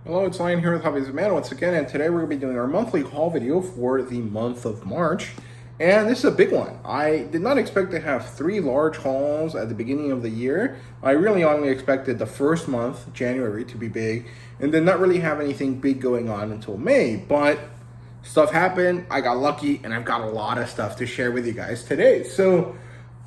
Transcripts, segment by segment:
Hello, it's Lion here with HobbiesofaMan once again, and today we're going to be doing our monthly haul video for the month of March. And this is a big one. I did not expect to have 3 large hauls at the beginning of the year. I really only expected the first month, January, to be big, and did not really have anything big going on until May. But stuff happened, I got lucky, and I've got a lot of stuff to share with you guys today. So,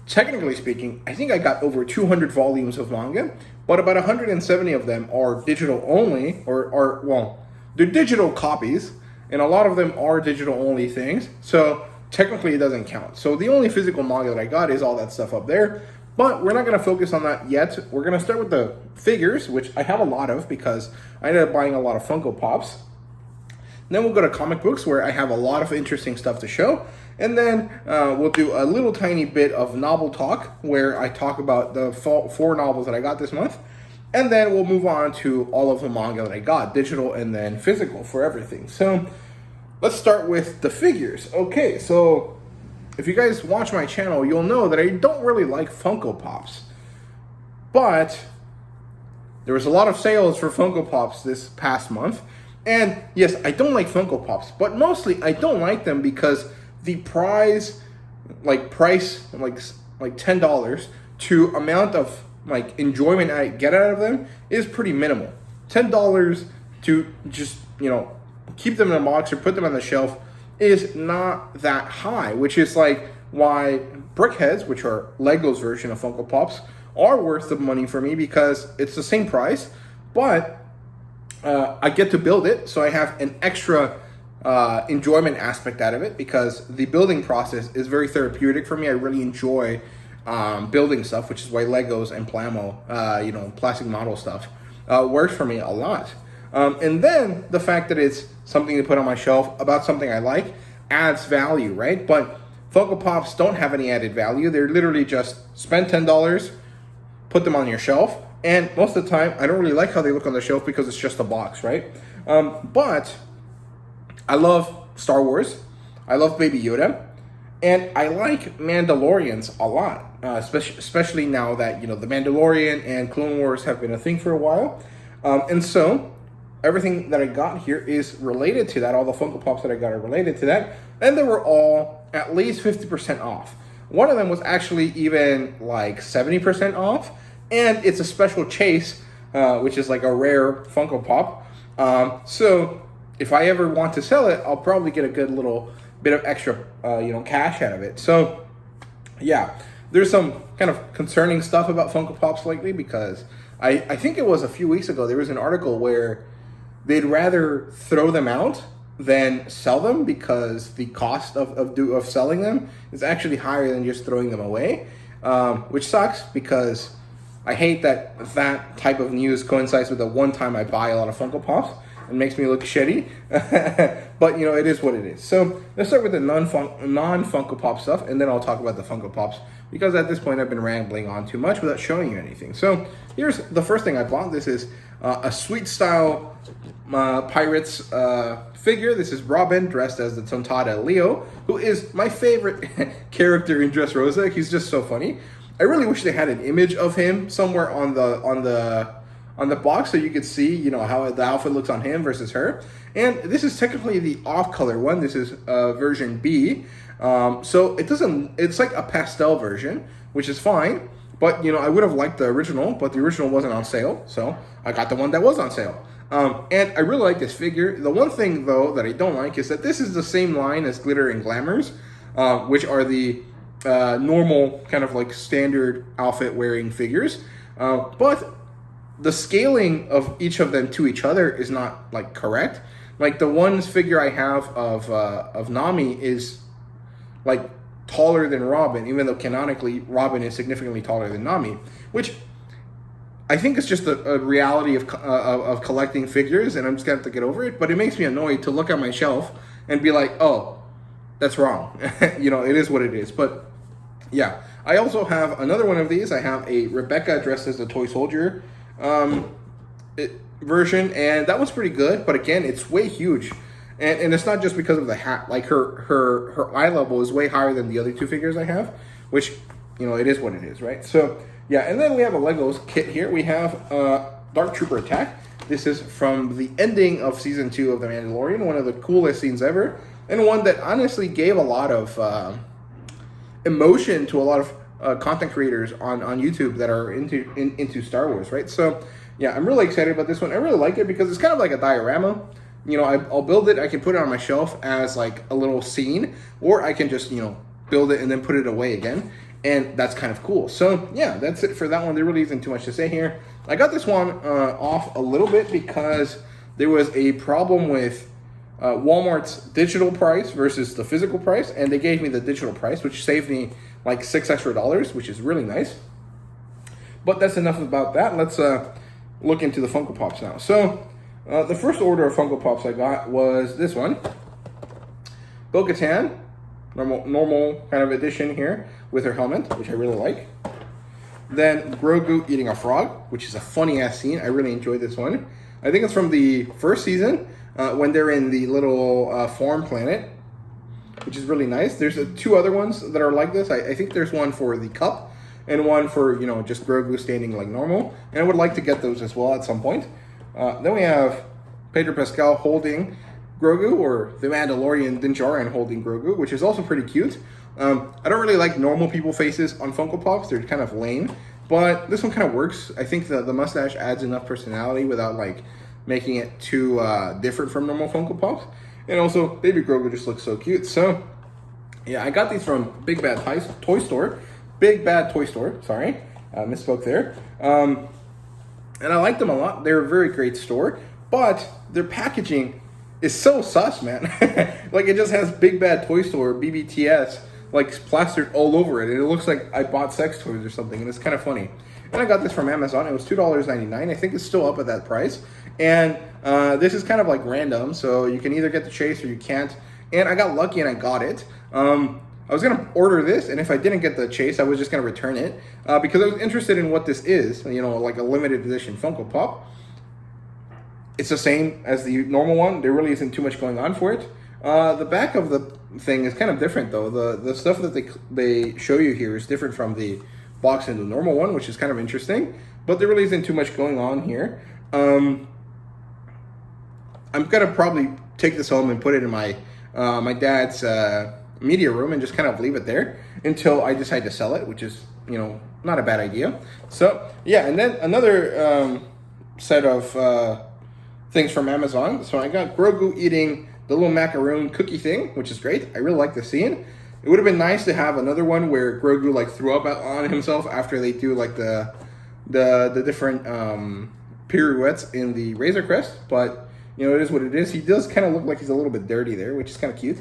technically speaking, I think I got over 200 volumes of manga, but about 170 of them are digital only, well, they're digital copies, and a lot of them are digital only things, so technically it doesn't count. So the only physical manga that I got is all that stuff up there, but we're not going to focus on that yet. We're going to start with the figures, which I have a lot of because I ended up buying a lot of Funko Pops. Then we'll go to comic books, where I have a lot of interesting stuff to show. And then we'll do a little tiny bit of novel talk, where I talk about the 4 novels that I got this month. And then we'll move on to all of the manga that I got, digital and then physical for everything. So let's start with the figures. Okay, so if you guys watch my channel, you'll know that I don't really like Funko Pops. But there was a lot of sales for Funko Pops this past month. And yes, I don't like Funko Pops, but mostly I don't like them because the price, like $10 to amount of like enjoyment I get out of them is pretty minimal. $10 to just, keep them in a box or put them on the shelf is not that high, which is like why Brickheads, which are Lego's version of Funko Pops, are worth the money for me, because it's the same price, but I get to build it, so I have an extra enjoyment aspect out of it, because the building process is very therapeutic for me. I really enjoy building stuff, which is why Legos and Plamo, plastic model stuff, works for me a lot. And then the fact that it's something to put on my shelf about something I like adds value, right? But Funko Pops don't have any added value. They're literally just spend $10, put them on your shelf. And most of the time, I don't really like how they look on the shelf because it's just a box, right? But I love Star Wars. I love Baby Yoda. And I like Mandalorians a lot, especially now that, The Mandalorian and Clone Wars have been a thing for a while. And so everything that I got here is related to that. All the Funko Pops that I got are related to that. And they were all at least 50% off. One of them was actually even like 70% off. And it's a special chase, which is like a rare Funko Pop. So if I ever want to sell it, I'll probably get a good little bit of extra, cash out of it. So yeah, there's some kind of concerning stuff about Funko Pops lately, because I think it was a few weeks ago, there was an article where they'd rather throw them out than sell them, because the cost of selling them is actually higher than just throwing them away, which sucks, because I hate that type of news coincides with the one time I buy a lot of Funko Pops and makes me look shitty. But, it is what it is. So let's start with the non-Funko Pop stuff, and then I'll talk about the Funko Pops, because at this point I've been rambling on too much without showing you anything. So here's the first thing I bought. This is a Sweet Style Pirates figure. This is Robin dressed as the Tontada Leo, who is my favorite character in Dressrosa. He's just so funny. I really wish they had an image of him somewhere on the box, so you could see, how the outfit looks on him versus her. And this is technically the off-color one. This is version B. So it's like a pastel version, which is fine. But, I would have liked the original, but the original wasn't on sale. So I got the one that was on sale. And I really like this figure. The one thing, though, that I don't like is that this is the same line as Glitter and Glamours, which are the normal kind of like standard outfit wearing figures, but the scaling of each of them to each other is not like correct. Like the one figure I have of Nami is like taller than Robin, even though canonically Robin is significantly taller than Nami, which I think is just a reality of collecting figures, and I'm just gonna have to get over it. But it makes me annoyed to look at my shelf and be like, oh, that's wrong. It is what it is. But yeah, I also have another one of these. I have a Rebecca dressed as a toy soldier version, and that one's pretty good. But again, it's way huge, and it's not just because of the hat. Like her eye level is way higher than the other 2 figures I have, which it is what it is, right? So yeah, and then we have a Legos kit here. We have Dark Trooper Attack. This is from the ending of season 2 of The Mandalorian, one of the coolest scenes ever, and one that honestly gave a lot of emotion to a lot of content creators on YouTube that are into Star Wars, right? So yeah, I'm really excited about this one. I really like it because it's kind of like a diorama. You know, I'll build it, I can put it on my shelf as like a little scene, or I can just, you know, build it and then put it away again, and that's kind of cool. So yeah, that's it for that one. There really isn't too much to say here. I got this one off a little bit because there was a problem with Walmart's digital price versus the physical price, and they gave me the digital price, which saved me like $6 extra, which is really nice. But that's enough about that. Let's look into the Funko Pops now. So the first order of Funko Pops I got was this one, Bo-Katan, normal kind of edition here with her helmet, which I really like. Then Grogu eating a frog, which is a funny ass scene. I really enjoyed this one. I think it's from the first season when they're in the little farm planet, which is really nice. There's 2 other ones that are like this. I think there's one for the cup and one for, you know, just Grogu standing like normal. And I would like to get those as well at some point. Then we have Pedro Pascal holding Grogu, or the Mandalorian Din Djarin holding Grogu, which is also pretty cute. I don't really like normal people faces on Funko Pops. They're kind of lame, but this one kind of works. I think the mustache adds enough personality without like making it too different from normal Funko Pops. And also, Baby Grogu just looks so cute. So yeah, I got these from Big Bad Toy Store. Big Bad Toy Store, sorry. Misspoke there. And I like them a lot. They're a very great store, but their packaging is so sus, man. Like, it just has Big Bad Toy Store, BBTS, like plastered all over it. And it looks like I bought sex toys or something, and it's kind of funny. And I got this from Amazon. It was $2.99. I think it's still up at that price. And this is kind of like random, so you can either get the chase or you can't. And I got lucky and I got it. I was going to order this, and if I didn't get the chase, I was just going to return it because I was interested in what this is, you know, like a limited edition Funko Pop. It's the same as the normal one. There really isn't too much going on for it. The back of the thing is kind of different, though. The stuff that they show you here is different from the box in the normal one, which is kind of interesting, but there really isn't too much going on here. I'm going to probably take this home and put it in my my dad's media room and just kind of leave it there until I decide to sell it, which is, you know, not a bad idea. So yeah, and then another set of things from Amazon. So I got Grogu eating the little macaroon cookie thing, which is great. I really like the scene. It would have been nice to have another one where Grogu like threw up on himself after they do like the different pirouettes in the Razor Crest, but you know, it is what it is. He does kind of look like he's a little bit dirty there, which is kind of cute.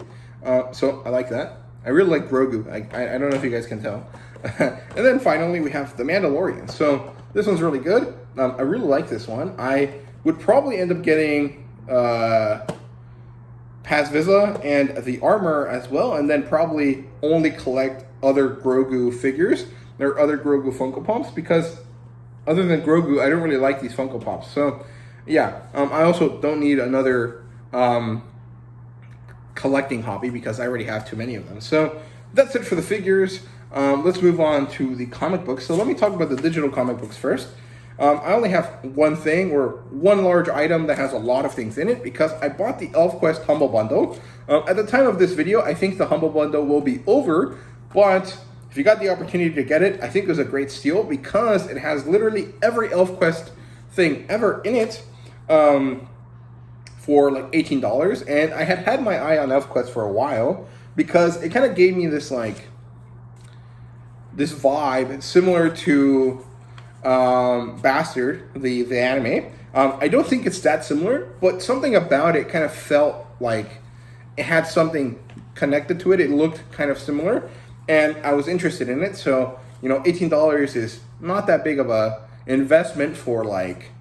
So I like that. I really like Grogu. I don't know if you guys can tell. And then finally we have The Mandalorian. So this one's really good. I really like this one. I would probably end up getting Paz Vizsla and the armor as well, and then probably only collect other Grogu figures or other Grogu Funko Pops, because other than Grogu, I don't really like these Funko Pops. So yeah, I also don't need another collecting hobby because I already have too many of them. So that's it for the figures. Let's move on to the comic books. So let me talk about the digital comic books first. I only have one thing, or one large item that has a lot of things in it, because I bought the ElfQuest Humble Bundle. At the time of this video, I think the Humble Bundle will be over, but if you got the opportunity to get it, I think it was a great steal because it has literally every ElfQuest thing ever in it for like $18. And I had my eye on ElfQuest for a while because it kind of gave me this like this vibe similar to Bastard, the anime. I don't think it's that similar, but something about it kind of felt like it had something connected to it. It looked kind of similar, and I was interested in it. So, you know, $18 is not that big of a investment for like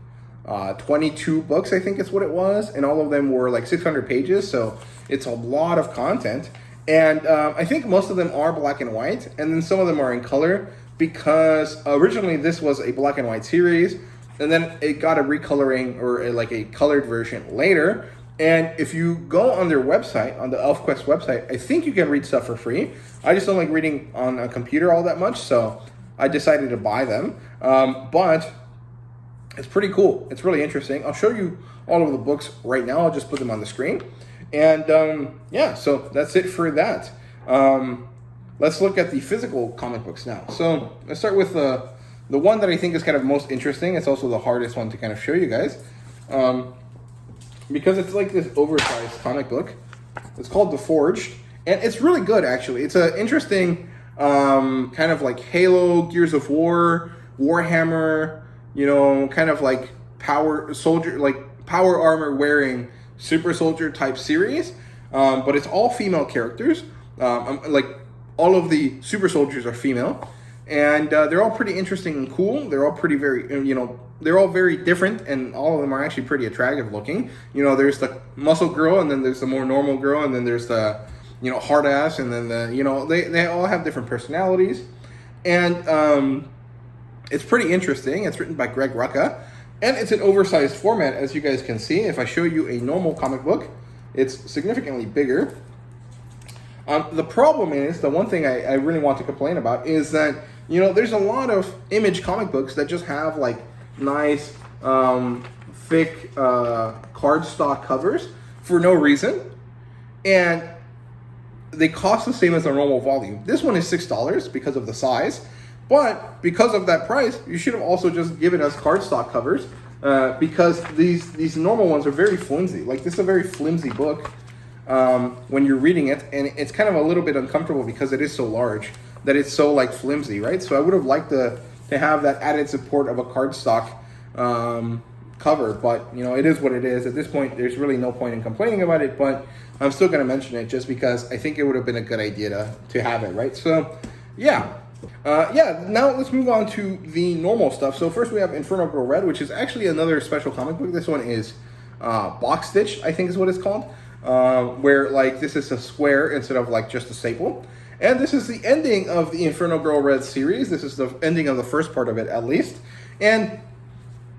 22 books, I think is what it was, and all of them were like 600 pages, so it's a lot of content. And I think most of them are black and white, and then some of them are in color, because originally this was a black and white series, and then it got a recoloring or a colored version later. And if you go on their website, on the ElfQuest website, I think you can read stuff for free. I just don't like reading on a computer all that much, so I decided to buy them. But It's pretty cool. It's really interesting. I'll show you all of the books right now. I'll just put them on the screen. And yeah, so that's it for that. Let's look at the physical comic books now. So let's start with the one that I think is kind of most interesting. It's also the hardest one to kind of show you guys. Because it's like this oversized comic book. It's called The Forged. And it's really good, actually. It's an interesting kind of like Halo, Gears of War, Warhammer, you know, kind of like power armor wearing super soldier type series. But it's all female characters. Like all of the super soldiers are female. And they're all pretty interesting and cool. They're all pretty they're all very different, and all of them are actually pretty attractive looking. You know, there's the muscle girl, and then there's the more normal girl, and then there's the, you know, hard ass, and then the, you know, they all have different personalities. And it's pretty interesting. It's written by Greg Rucka, and it's an oversized format, as you guys can see. If I show you a normal comic book, it's significantly bigger. The problem is, the one thing I really want to complain about is that, you know, there's a lot of Image comic books that just have like nice, thick cardstock covers for no reason, and they cost the same as a normal volume. This one is $6 because of the size, but because of that price, you should have also just given us cardstock covers, because these normal ones are very flimsy. Like, this is a very flimsy book when you're reading it, and it's kind of a little bit uncomfortable because it is so large that it's so like flimsy, right? So I would have liked to have that added support of a cardstock cover, but you know, it is what it is. At this point, there's really no point in complaining about it, but I'm still going to mention it just because I think it would have been a good idea to have it, right? So yeah. Now let's move on to the normal stuff. So first we have Inferno Girl Red, which is actually another special comic book. This one is box stitch, I think is what it's called, where like this is a square instead of like just a staple. And this is the ending of the Inferno Girl Red series. This is the ending of the first part of it, at least. And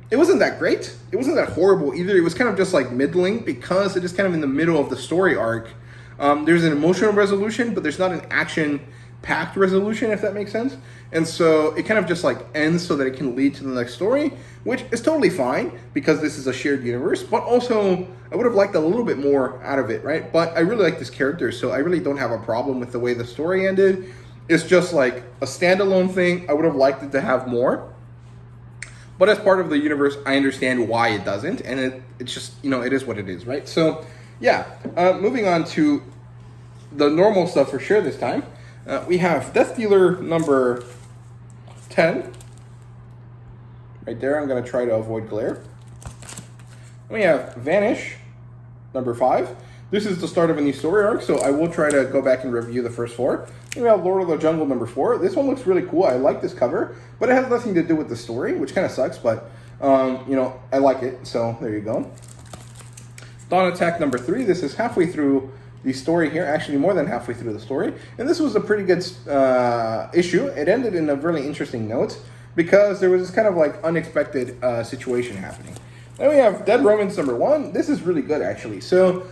it wasn't that great. It wasn't that horrible either. It was kind of just like middling because it is kind of in the middle of the story arc. There's an emotional resolution, but there's not an action-packed resolution, if that makes sense. And so it kind of just like ends so that it can lead to the next story, which is totally fine because this is a shared universe. But also, I would have liked a little bit more out of it, right? But I really like this character, so I really don't have a problem with the way the story ended. It's just like a standalone thing. I would have liked it to have more. But as part of the universe, I understand why it doesn't. And it's just, you know, it is what it is, right? So, yeah. Moving on to the normal stuff for sure this time. We have Death Dealer number 10. Right there, I'm going to try to avoid glare. We have Vanish, number 5. This is the start of a new story arc, so I will try to go back and review the first 4. We have Lord of the Jungle, number 4. This one looks really cool. I like this cover, but it has nothing to do with the story, which kind of sucks, but, you know, I like it, so there you go. Dawn Attack, number 3. This is halfway through the story here, actually more than halfway through the story, and this was a pretty good issue. It ended in a really interesting note, because there was this kind of like unexpected situation happening. Then we have Dead Romans number 1. This is really good, actually. So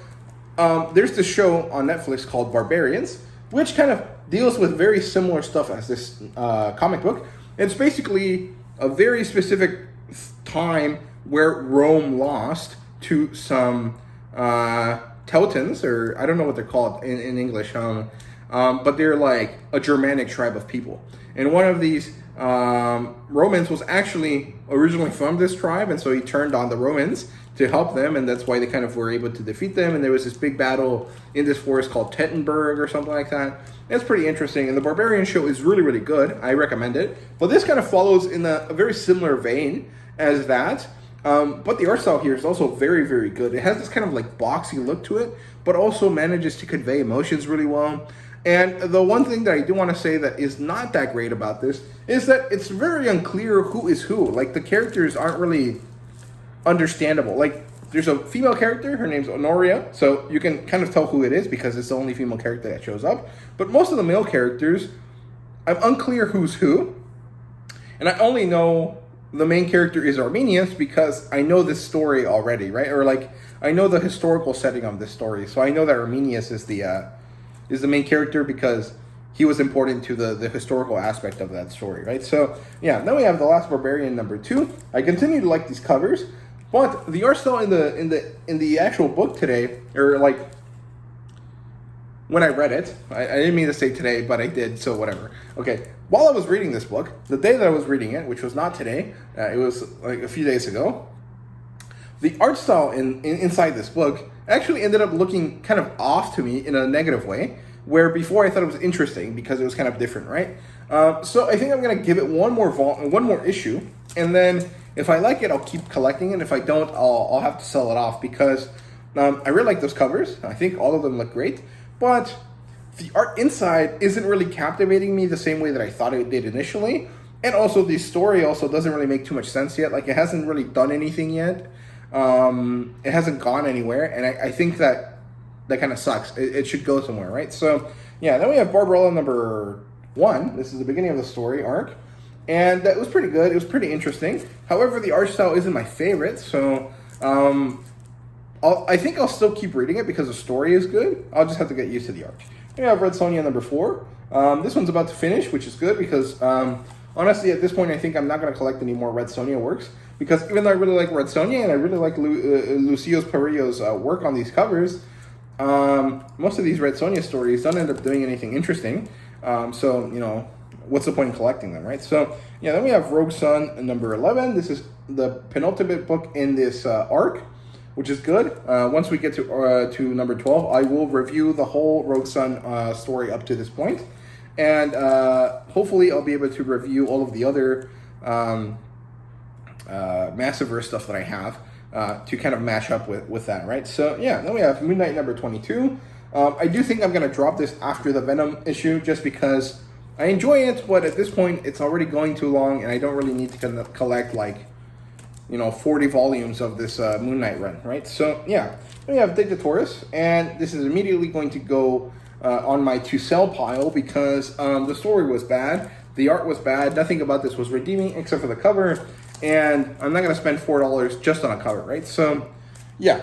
there's this show on Netflix called Barbarians, which kind of deals with very similar stuff as this comic book. It's basically a very specific time where Rome lost to some Teutons, or I don't know what they're called in English, but they're like a Germanic tribe of people. And one of these Romans was actually originally from this tribe, and so he turned on the Romans to help them, and that's why they kind of were able to defeat them. And there was this big battle in this forest called Tettenberg or something like that. It's pretty interesting, and the Barbarian show is really, really good. I recommend it. But this kind of follows in a very similar vein as that. But the art style here is also very, very good. It has this kind of like boxy look to it, but also manages to convey emotions really well. And the one thing that I do want to say that is not that great about this is that it's very unclear who is who. Like, the characters aren't really understandable. Like, there's a female character, her name's Honoria, so you can kind of tell who it is because it's the only female character that shows up. But most of the male characters, I'm unclear who's who. And I only know the main character is Arminius because I know this story already, right? Or like, I know the historical setting of this story. So I know that Arminius is the main character because he was important to the historical aspect of that story, right? So yeah, then we have The Last Barbarian #2. I continue to like these covers, but the art style in the actual book today, or like when I read it, I didn't mean to say today, but I did, so whatever. Okay, while I was reading this book, the day that I was reading it, which was not today, it was like a few days ago, the art style inside this book actually ended up looking kind of off to me in a negative way, where before I thought it was interesting because it was kind of different, right? So I think I'm going to give it one more issue, and then if I like it, I'll keep collecting it. If I don't, I'll have to sell it off, because I really like those covers. I think all of them look great, but the art inside isn't really captivating me the same way that I thought it did initially. And also the story also doesn't really make too much sense yet. Like, it hasn't really done anything yet. It hasn't gone anywhere. And I think that kind of sucks. It should go somewhere, right? So yeah, then we have Barbarella #1. This is the beginning of the story arc. And that was pretty good. It was pretty interesting. However, the art style isn't my favorite. So I think I'll still keep reading it because the story is good. I'll just have to get used to the art. Then we have Red Sonja #4. This one's about to finish, which is good because honestly, at this point, I think I'm not going to collect any more Red Sonja works, because even though I really like Red Sonja and I really like Lucio Perillo's work on these covers, most of these Red Sonja stories don't end up doing anything interesting. So, you know, what's the point in collecting them, right? So, yeah, then we have Rogue Sun #11. This is the penultimate book in this arc, which is good. Once we get to #12, I will review the whole Rogue Sun story up to this point. And hopefully I'll be able to review all of the other Massiverse stuff that I have to kind of match up with that, right? So yeah, then we have Moon Knight #22. I do think I'm going to drop this after the Venom issue just because I enjoy it, but at this point it's already going too long and I don't really need to collect like, you know, 40 volumes of this Moon Knight run, right? So yeah, then we have Dictatorus, and this is immediately going to go on my to sell pile because the story was bad, the art was bad, nothing about this was redeeming except for the cover, and I'm not going to spend $4 just on a cover, right? So yeah,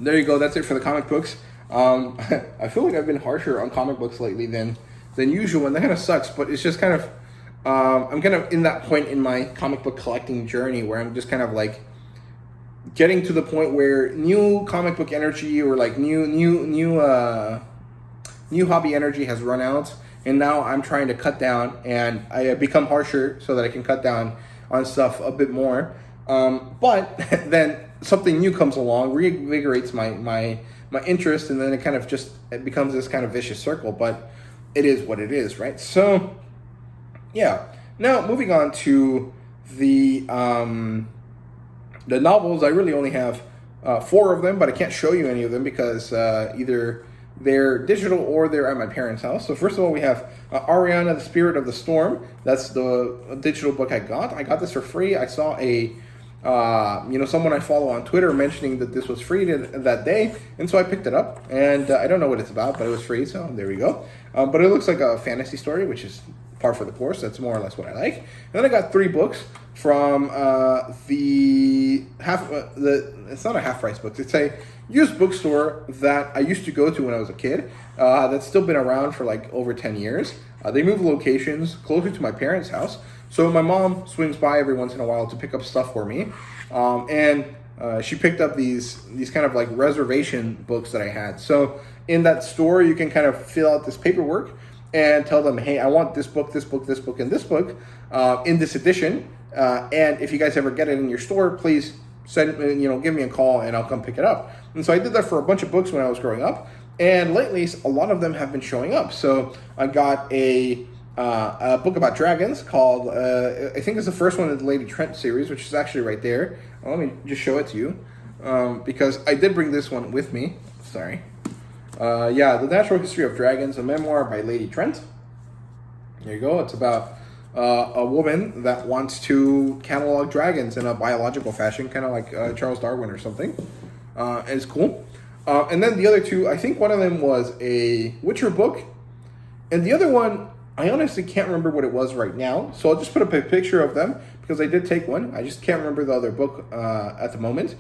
there you go. That's it for the comic books. I feel like I've been harsher on comic books lately than usual, and that kind of sucks, but it's just kind of I'm kind of in that point in my comic book collecting journey where I'm just kind of like getting to the point where new comic book energy or like new hobby energy has run out, and now I'm trying to cut down, and I have become harsher so that I can cut down on stuff a bit more. But then something new comes along, reinvigorates my interest, and then it becomes this kind of vicious circle. But it is what it is, right? So yeah. Now moving on to the novels, I really only have 4 of them, but I can't show you any of them because either they're digital or they're at my parents' house. So first of all, we have Ariana, the Spirit of the Storm. That's the digital book I got. I got this for free. I saw someone I follow on Twitter mentioning that this was free that day, and so I picked it up. And I don't know what it's about, but it was free, so there we go. But it looks like a fantasy story, which is par for the course. That's more or less what I like. And then I got 3 books from it's not a half price book. It's a used bookstore that I used to go to when I was a kid. That's still been around for like over 10 years. They moved locations closer to my parents' house, so my mom swings by every once in a while to pick up stuff for me. And she picked up these kind of like reservation books that I had. So in that store, you can kind of fill out this paperwork and tell them, hey, I want this book, this book, this book, and this book in this edition. And if you guys ever get it in your store, please give me a call and I'll come pick it up. And so I did that for a bunch of books when I was growing up. And lately, a lot of them have been showing up. So I got a book about dragons called, I think it's the first one in the Lady Trent series, which is actually right there. Let me just show it to you because I did bring this one with me. Sorry. The Natural History of Dragons, a memoir by Lady Trent. There you go. It's about a woman that wants to catalog dragons in a biological fashion, kind of like Charles Darwin or something. And it's cool. And then the other 2, I think one of them was a Witcher book, and the other one, I honestly can't remember what it was right now, so I'll just put up a picture of them, because I did take one. I just can't remember the other book at the moment.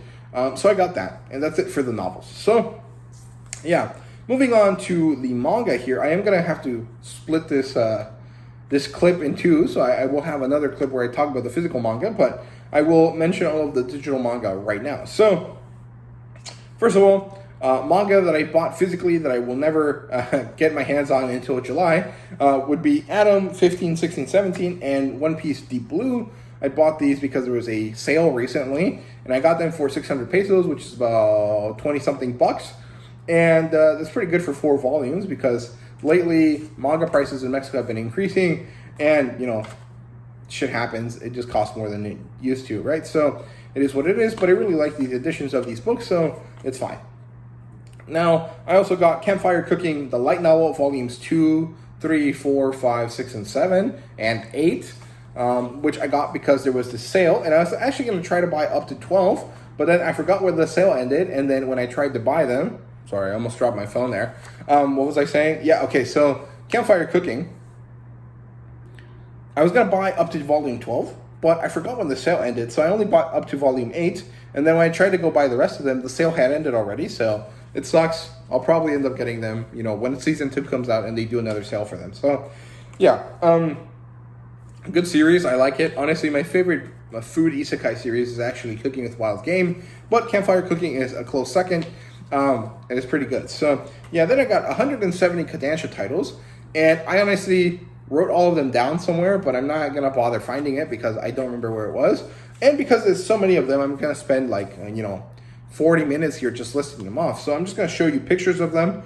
So I got that, and that's it for the novels. So, yeah. moving on to the manga here, I am going to have to split this clip in two, so I will have another clip where I talk about the physical manga, but I will mention all of the digital manga right now. So, first of all, manga that I bought physically that I will never get my hands on until July would be Atom 15, 16, 17, and One Piece Deep Blue. I bought these because there was a sale recently, and I got them for 600 pesos, which is about 20-something bucks. And that's pretty good for 4 volumes because lately manga prices in Mexico have been increasing, and, you know, shit happens. It just costs more than it used to, right? So it is what it is, but I really like these editions of these books, so it's fine. Now, I also got Campfire Cooking, the light novel, volumes 2, 3, 4, 5, 6, and 7, and 8, which I got because there was this sale, and I was actually going to try to buy up to 12, but then I forgot when the sale ended, and then when I tried to buy them, sorry, I almost dropped my phone there. What was I saying? Yeah, okay, so Campfire Cooking, I was going to buy up to volume 12, but I forgot when the sale ended, so I only bought up to volume 8, and then when I tried to go buy the rest of them, the sale had ended already, so it sucks. I'll probably end up getting them, you know, when season 2 comes out and they do another sale for them. So, yeah, good series. I like it. Honestly, my favorite food isekai series is actually Cooking with Wild Game, but Campfire Cooking is a close second, and it's pretty good. So, yeah, then I got 170 Kodansha titles, and I honestly wrote all of them down somewhere, but I'm not going to bother finding it because I don't remember where it was. And because there's so many of them, I'm going to spend, like, 40 minutes here just listing them off. So I'm just going to show you pictures of them,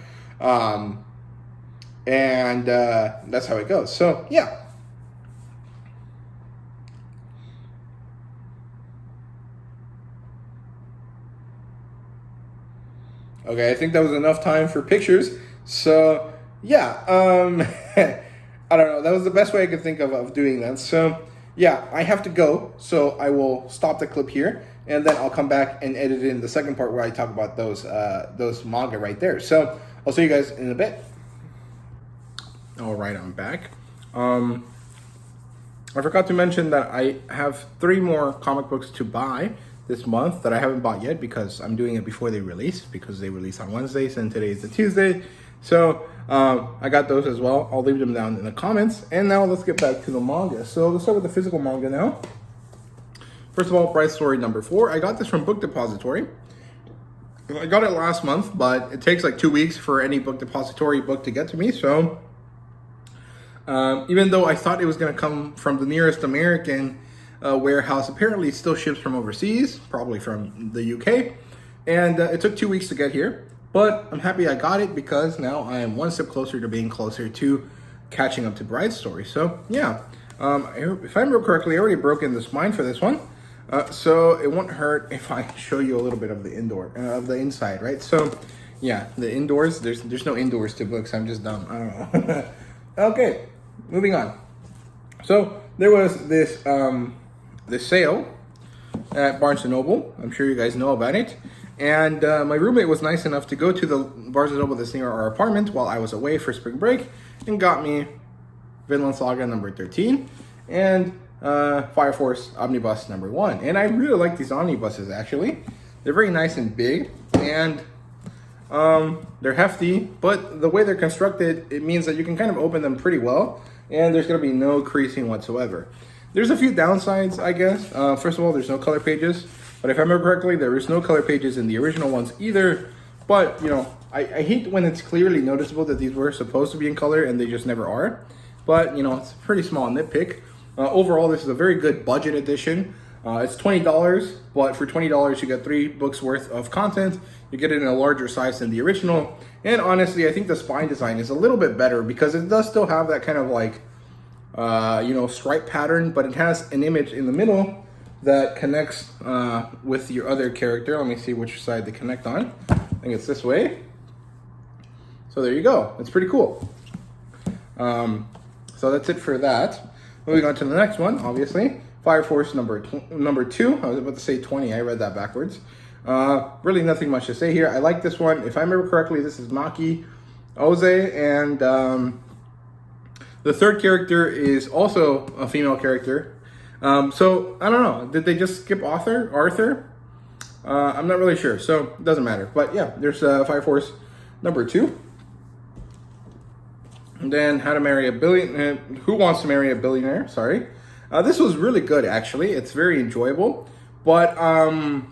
and that's how it goes. So, yeah. Okay, I think that was enough time for pictures. So, yeah, I don't know. That was the best way I could think of doing that. So, yeah, I have to go. So I will stop the clip here, and then I'll come back and edit in the second part where I talk about those manga right there. So I'll see you guys in a bit. All right, I'm back. I forgot to mention that I have 3 more comic books to buy this month that I haven't bought yet because I'm doing it before they release, because they release on Wednesdays and today is a Tuesday. So I got those as well. I'll leave them down in the comments. And now let's get back to the manga. So let's start with the physical manga now. First of all, Bright Story number 4. I got this from Book Depository. I got it last month, but it takes like 2 weeks for any Book Depository book to get to me. So even though I thought it was going to come from the nearest American warehouse, apparently it still ships from overseas, probably from the UK. And it took 2 weeks to get here. But I'm happy I got it because now I am one step closer to being closer to catching up to Bright Story. So yeah, if I remember correctly, I already broke in the spine for this one. So it won't hurt if I show you a little bit of the inside, right? So yeah, the indoors, there's no indoors to books. I'm just dumb. I don't know. Okay, moving on. So there was this sale at Barnes & Noble. I'm sure you guys know about it. And my roommate was nice enough to go to the Barnes & Noble that's near our apartment while I was away for spring break and got me Vinland Saga number 13 and Fire Force Omnibus number 1. And I really like these omnibuses, actually. They're very nice and big, and they're hefty, but the way they're constructed, it means that you can kind of open them pretty well, and there's going to be no creasing whatsoever. There's a few downsides, I guess. First of all, there's no color pages. But if I remember correctly, there is no color pages in the original ones either. But, you know, I hate when it's clearly noticeable that these were supposed to be in color and they just never are. But, you know, it's a pretty small nitpick. Overall, this is a very good budget edition. It's $20, but for $20, you get 3 books worth of content. You get it in a larger size than the original. And honestly, I think the spine design is a little bit better because it does still have that kind of like, stripe pattern, but it has an image in the middle that connects with your other character. Let me see which side they connect on. I think it's this way. So there you go. It's pretty cool. So that's it for that. Moving on to the next one, obviously. Fire Force number 2. I was about to say 20. I read that backwards. Really nothing much to say here. I like this one. If I remember correctly, this is Maki Oze, and the third character is also a female character. So, I don't know. Did they just skip Arthur? I'm not really sure, so it doesn't matter. But yeah, there's Fire Force number 2. And then How to Marry a Billionaire, Who Wants to Marry a Billionaire, sorry. This was really good, actually. It's very enjoyable, but how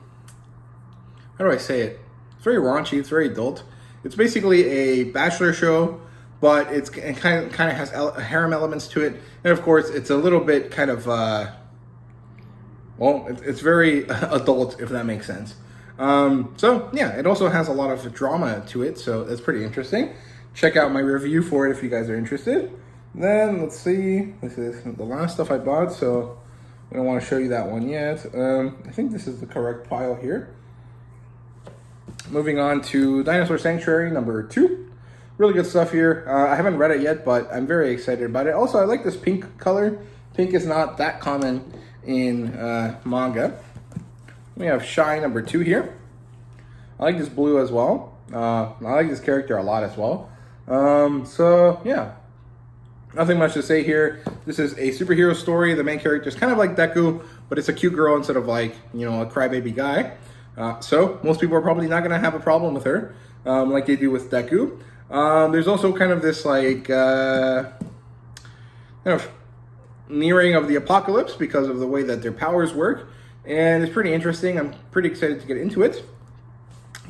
do I say it? It's very raunchy, it's very adult. It's basically a bachelor show, but it kind of has harem elements to it. And of course, it's a little bit kind of, well, it's very adult, if that makes sense. So yeah, it also has a lot of drama to it, so that's pretty interesting. Check out my review for it if you guys are interested. Then let's see, this is the last stuff I bought, so I don't want to show you that one yet. I think this is the correct pile here. Moving on to Dinosaur Sanctuary number 2. Really good stuff here. I haven't read it yet, but I'm very excited about it. Also, I like this pink color. Pink is not that common in manga. We have Shy number 2 here. I like this blue as well. I like this character a lot as well. So yeah, nothing much to say here. This is a superhero story. The main character is kind of like Deku, but it's a cute girl instead of like, you know, a crybaby guy. So most people are probably not going to have a problem with her, like they do with Deku. There's also kind of this like kind of nearing of the apocalypse because of the way that their powers work, and it's pretty interesting. I'm pretty excited to get into it,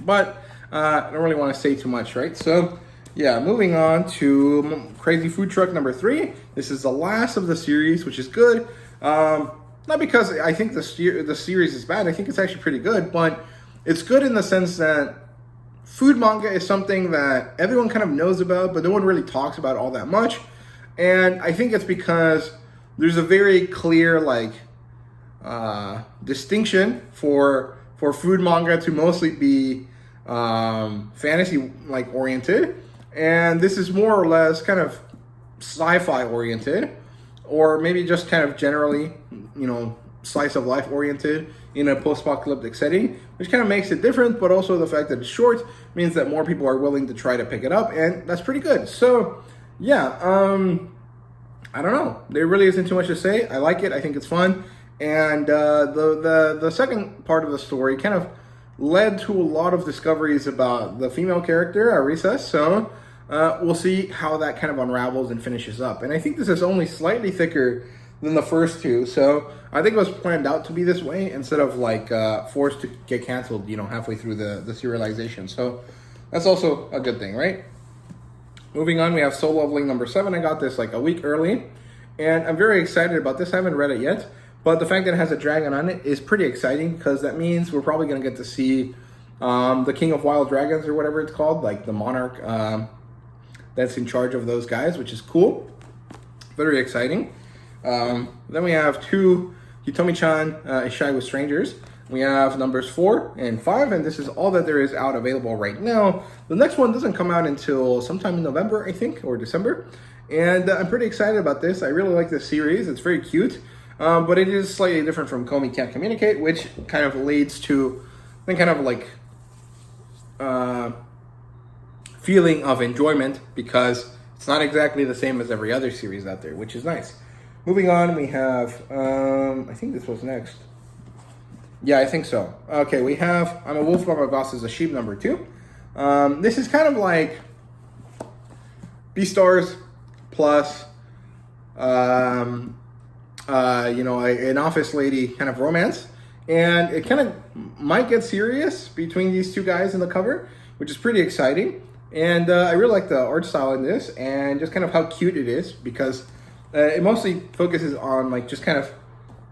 but I don't really want to say too much, right? So yeah, moving on to Crazy Food Truck number 3. This is the last of the series, which is good. Not because I think the series is bad. I think it's actually pretty good, but it's good in the sense that food manga is something that everyone kind of knows about, but no one really talks about all that much. And I think it's because there's a very clear like distinction for food manga to mostly be fantasy like oriented, and this is more or less kind of sci-fi oriented, or maybe just kind of generally, you know, slice of life oriented in a post-apocalyptic setting, which kind of makes it different, but also the fact that it's short means that more people are willing to try to pick it up, and that's pretty good. So yeah, I don't know, there really isn't too much to say. I like it, I think it's fun, and the second part of the story kind of led to a lot of discoveries about the female character, Arisa, so we'll see how that kind of unravels and finishes up. And I think this is only slightly thicker than the first two, so I think it was planned out to be this way instead of like forced to get canceled, you know, halfway through the serialization. So that's also a good thing, right? Moving on, we have Soul Leveling number 7. I got this like a week early, and I'm very excited about this. I haven't read it yet, but the fact that it has a dragon on it is pretty exciting because that means we're probably going to get to see the King of Wild Dragons or whatever it's called, like the monarch that's in charge of those guys, which is cool. Very exciting. Then we have 2, Hitomi-chan is Shy with Strangers. We have numbers 4 and 5, and this is all that there is out available right now. The next one doesn't come out until sometime in November, I think, or December. And I'm pretty excited about this. I really like this series. It's very cute. But it is slightly different from Komi Can't Communicate, which kind of leads to the kind of like feeling of enjoyment because it's not exactly the same as every other series out there, which is nice. Moving on, we have, I think this was next. Yeah, I think so. Okay, we have I'm a Wolf but My Boss is a Sheep number 2. This is kind of like Beastars plus you know, an office lady kind of romance, and it kind of might get serious between these two guys in the cover, which is pretty exciting. And I really like the art style in this and just kind of how cute it is, because it mostly focuses on like just kind of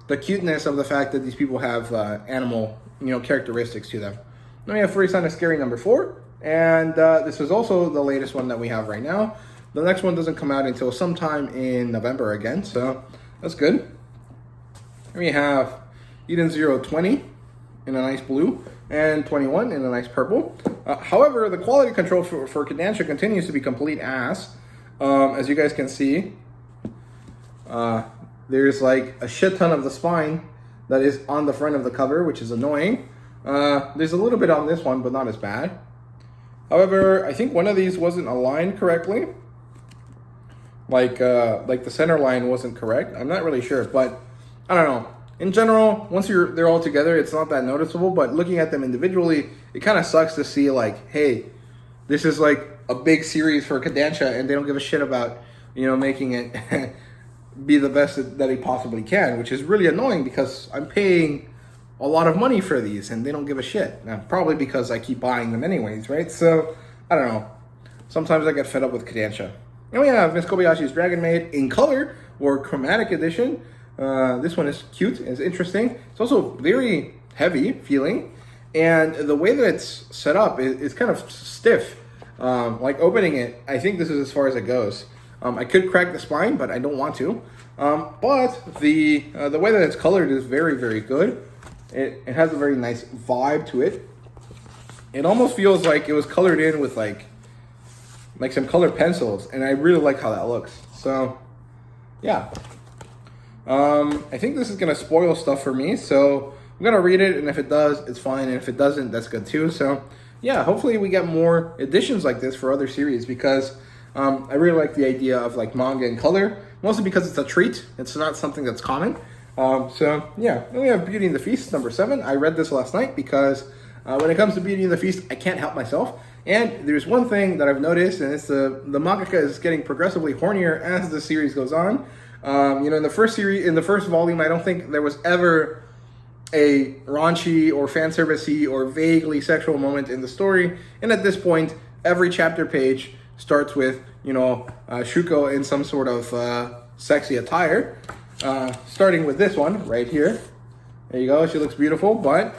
the cuteness of the fact that these people have animal, you know, characteristics to them. Then we have Furry Son is Scary number 4, and this is also the latest one that we have right now. The next one doesn't come out until sometime in November again, so that's good. And we have Eden 020 in a nice blue and 21 in a nice purple. However, the quality control for Kodansha continues to be complete ass. As you guys can see, there's like a shit ton of the spine that is on the front of the cover, which is annoying. There's a little bit on this one, but not as bad. However, I think one of these wasn't aligned correctly. Like the center line wasn't correct. I'm not really sure, but I don't know. In general, once they're all together, it's not that noticeable, but looking at them individually, it kind of sucks to see like, hey, this is like a big series for Kodansha, and they don't give a shit about, you know, making it be the best that it possibly can, which is really annoying because I'm paying a lot of money for these and they don't give a shit. Now, probably because I keep buying them anyways, right? So, I don't know. Sometimes I get fed up with Kodansha. And we have Miss Kobayashi's Dragon Maid in color or chromatic edition. This one is cute, it's interesting. It's also very heavy feeling. And the way that it's set up is kind of stiff. Like opening it, I think this is as far as it goes. I could crack the spine, but I don't want to. But the way that it's colored is very, very good. It has a very nice vibe to it. It almost feels like it was colored in with like some colored pencils, and I really like how that looks. So, yeah. I think this is gonna spoil stuff for me, so I'm gonna read it, and if it does, it's fine, and if it doesn't, that's good too. So, yeah, hopefully we get more editions like this for other series, because I really like the idea of like manga in color, mostly because it's a treat. It's not something that's common. So yeah, then we have Beauty and the Feast, number 7. I read this last night because when it comes to Beauty and the Feast, I can't help myself. And there's one thing that I've noticed, and it's the mangaka is getting progressively hornier as the series goes on. You know, in the first volume, I don't think there was ever a raunchy or fan servicey or vaguely sexual moment in the story. And at this point, every chapter page starts with, you know, Shuko in some sort of sexy attire. Starting with this one right here. There you go. She looks beautiful, but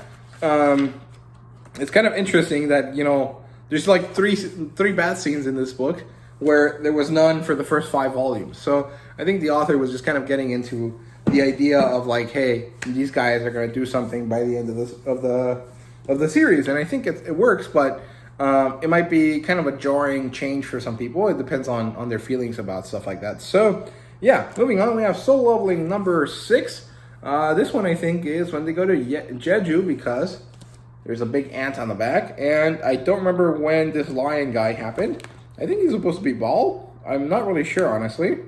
it's kind of interesting that, you know, there's like three bath scenes in this book where there was none for the first 5 volumes. So I think the author was just kind of getting into the idea of like, hey, these guys are going to do something by the end of the series, and I think it works, but it might be kind of a jarring change for some people. It depends on their feelings about stuff like that. So yeah, moving on, we have Soul Leveling number 6. This one I think is when they go to Jeju, because there's a big ant on the back, and I don't remember when this lion guy happened. I think he's supposed to be bald. I'm not really sure, honestly.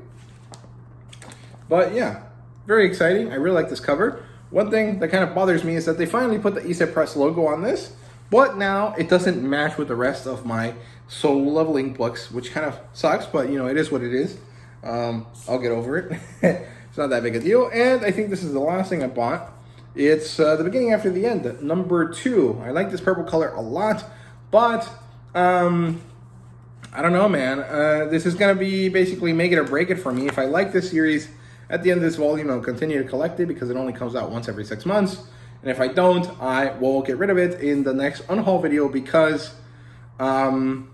But yeah, very exciting. I really like this cover. One thing that kind of bothers me is that they finally put the Issa Press logo on this, but now it doesn't match with the rest of my Soul Leveling books, which kind of sucks, but you know, it is what it is. I'll get over it. It's not that big a deal. And I think this is the last thing I bought. It's The Beginning After the End, number 2. I like this purple color a lot, but I don't know, man. This is going to be basically make it or break it for me. If I like this series, at the end of this volume, I'll continue to collect it because it only comes out once every 6 months. And if I don't, I will get rid of it in the next unhaul video because the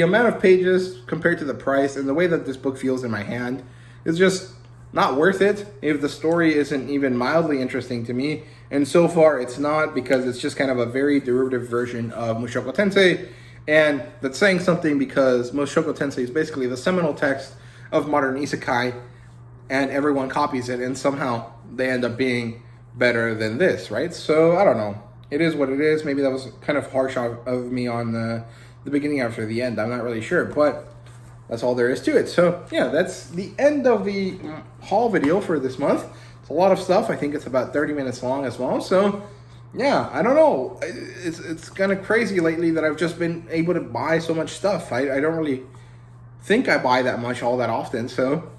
amount of pages compared to the price and the way that this book feels in my hand is just not worth it if the story isn't even mildly interesting to me. And so far it's not, because it's just kind of a very derivative version of Mushoku Tensei. And that's saying something because Mushoku Tensei is basically the seminal text of modern isekai, and everyone copies it, and somehow they end up being better than this, right? So I don't know. It is what it is. Maybe that was kind of harsh of me on the beginning after the end. I'm not really sure, but that's all there is to it. So yeah, that's the end of the haul video for this month. It's a lot of stuff. I think it's about 30 minutes long as well. So yeah, I don't know. It's kind of crazy lately that I've just been able to buy so much stuff. I don't really think I buy that much all that often. So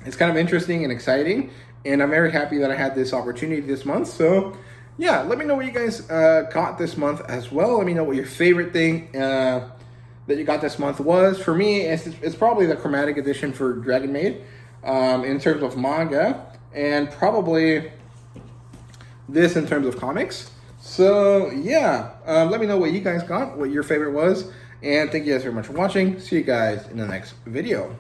it's kind of interesting and exciting. And I'm very happy that I had this opportunity this month. So yeah, let me know what you guys got this month as well. Let me know what your favorite thing that you got this month was. For me, it's probably the chromatic edition for Dragon Maid in terms of manga, and probably this in terms of comics. So yeah, let me know what you guys got, what your favorite was, and thank you guys very much for watching. See you guys in the next video.